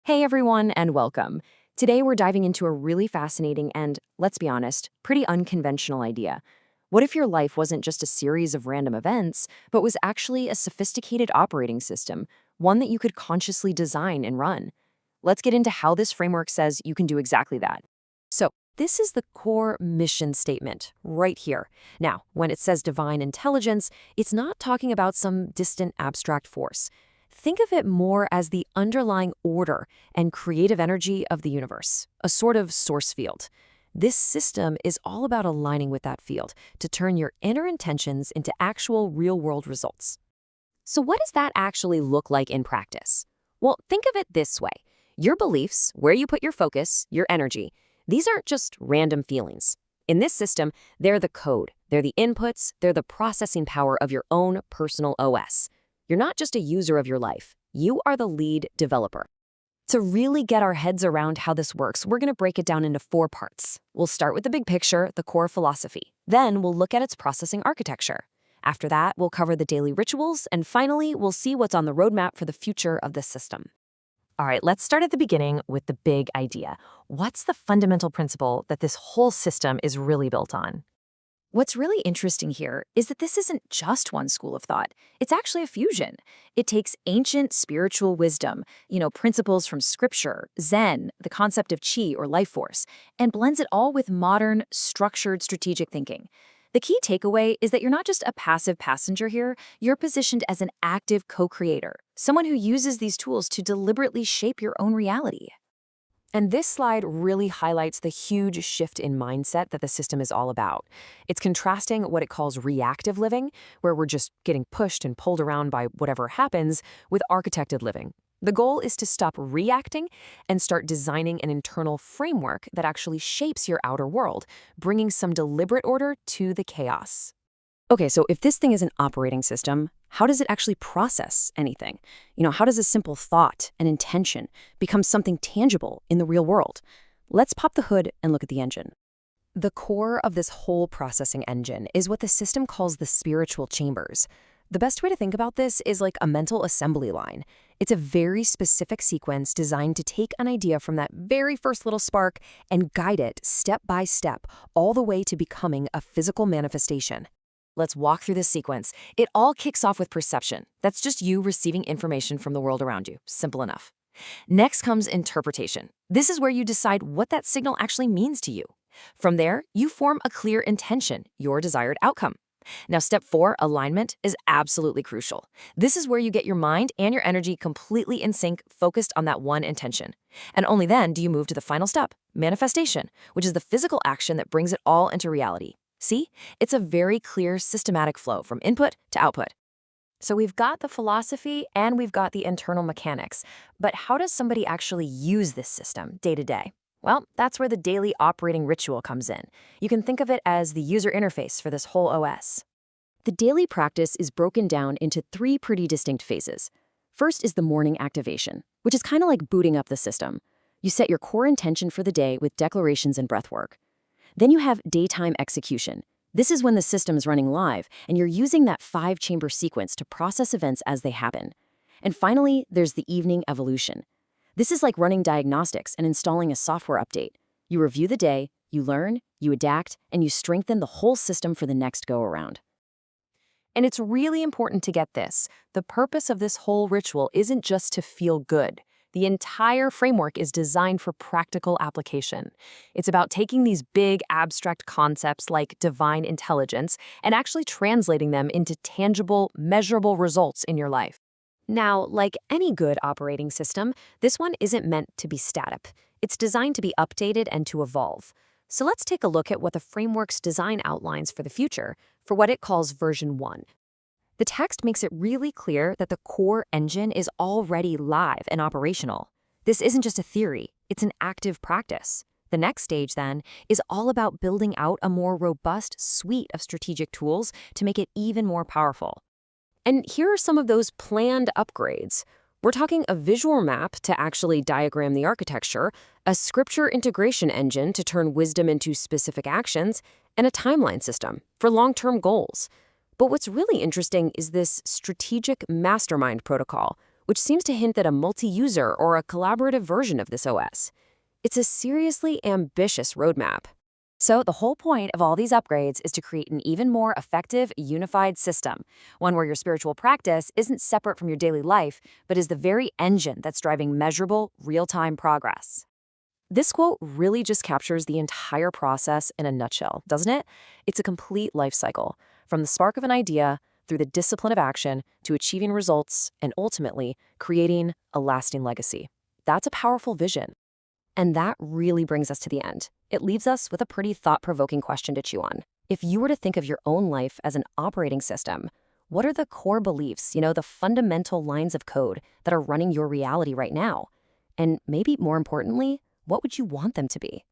Hey everyone, and welcome. Today we're diving into a really fascinating and, let's be honest, pretty unconventional idea. What if your life wasn't just a series of random events, but was actually a sophisticated operating system, one that you could consciously design and run? Let's get into how this framework says you can do exactly that. So, this is the core mission statement right here. Now, when it says divine intelligence, it's not talking about some distant abstract force. Think of it more as the underlying order and creative energy of the universe, a sort of source field. This system is all about aligning with that field to turn your inner intentions into actual real-world results. So what does that actually look like in practice? Well, think of it this way. Your beliefs, where you put your focus, your energy, these aren't just random feelings. In this system, they're the code, they're the inputs, they're the processing power of your own personal OS. You're not just a user of your life. You are the lead developer. To really get our heads around how this works, we're going to break it down into 4 parts. We'll start with the big picture, the core philosophy. Then we'll look at its processing architecture. After that, we'll cover the daily rituals, and finally, we'll see what's on the roadmap for the future of the system. All right, let's start at the beginning with the big idea. What's the fundamental principle that this whole system is really built on? What's really interesting here is that this isn't just one school of thought. It's actually a fusion. It takes ancient spiritual wisdom, principles from scripture, Zen, the concept of chi or life force, and blends it all with modern, structured strategic thinking. The key takeaway is that you're not just a passive passenger here, you're positioned as an active co-creator, someone who uses these tools to deliberately shape your own reality. And this slide really highlights the huge shift in mindset that the system is all about. It's contrasting what it calls reactive living, where we're just getting pushed and pulled around by whatever happens, with architected living. The goal is to stop reacting and start designing an internal framework that actually shapes your outer world, bringing some deliberate order to the chaos. Okay, so if this thing is an operating system, how does it actually process anything? How does a simple thought and intention become something tangible in the real world? Let's pop the hood and look at the engine. The core of this whole processing engine is what the system calls the spiritual chambers. The best way to think about this is like a mental assembly line. It's a very specific sequence designed to take an idea from that very first little spark and guide it step by step all the way to becoming a physical manifestation. Let's walk through this sequence. It all kicks off with perception. That's just you receiving information from the world around you. Simple enough. Next comes interpretation. This is where you decide what that signal actually means to you. From there, you form a clear intention, your desired outcome. Now, step 4, alignment, is absolutely crucial. This is where you get your mind and your energy completely in sync, focused on that one intention. And only then do you move to the final step, manifestation, which is the physical action that brings it all into reality. See? It's a very clear, systematic flow from input to output. So we've got the philosophy and we've got the internal mechanics. But how does somebody actually use this system day to day? Well, that's where the daily operating ritual comes in. You can think of it as the user interface for this whole OS. The daily practice is broken down into 3 pretty distinct phases. First is the morning activation, which is kind of like booting up the system. You set your core intention for the day with declarations and breathwork. Then you have daytime execution. This is when the system is running live, and you're using that 5-chamber sequence to process events as they happen. And finally, there's the evening evolution. This is like running diagnostics and installing a software update. You review the day, you learn, you adapt, and you strengthen the whole system for the next go-around. And it's really important to get this. The purpose of this whole ritual isn't just to feel good. The entire framework is designed for practical application. It's about taking these big, abstract concepts like divine intelligence and actually translating them into tangible, measurable results in your life. Now, like any good operating system, this one isn't meant to be static. It's designed to be updated and to evolve. So let's take a look at what the framework's design outlines for the future, for what it calls version 1. The text makes it really clear that the core engine is already live and operational. This isn't just a theory, it's an active practice. The next stage, then, is all about building out a more robust suite of strategic tools to make it even more powerful. And here are some of those planned upgrades. We're talking a visual map to actually diagram the architecture, a scripture integration engine to turn wisdom into specific actions, and a timeline system for long-term goals. But what's really interesting is this strategic mastermind protocol, which seems to hint at a multi-user or a collaborative version of this OS. It's a seriously ambitious roadmap. So the whole point of all these upgrades is to create an even more effective, unified system, one where your spiritual practice isn't separate from your daily life, but is the very engine that's driving measurable, real-time progress. This quote really just captures the entire process in a nutshell, doesn't it? It's a complete life cycle, from the spark of an idea through the discipline of action to achieving results and ultimately creating a lasting legacy. That's a powerful vision. And that really brings us to the end. It leaves us with a pretty thought-provoking question to chew on. If you were to think of your own life as an operating system, what are the core beliefs, the fundamental lines of code that are running your reality right now? And maybe more importantly, what would you want them to be?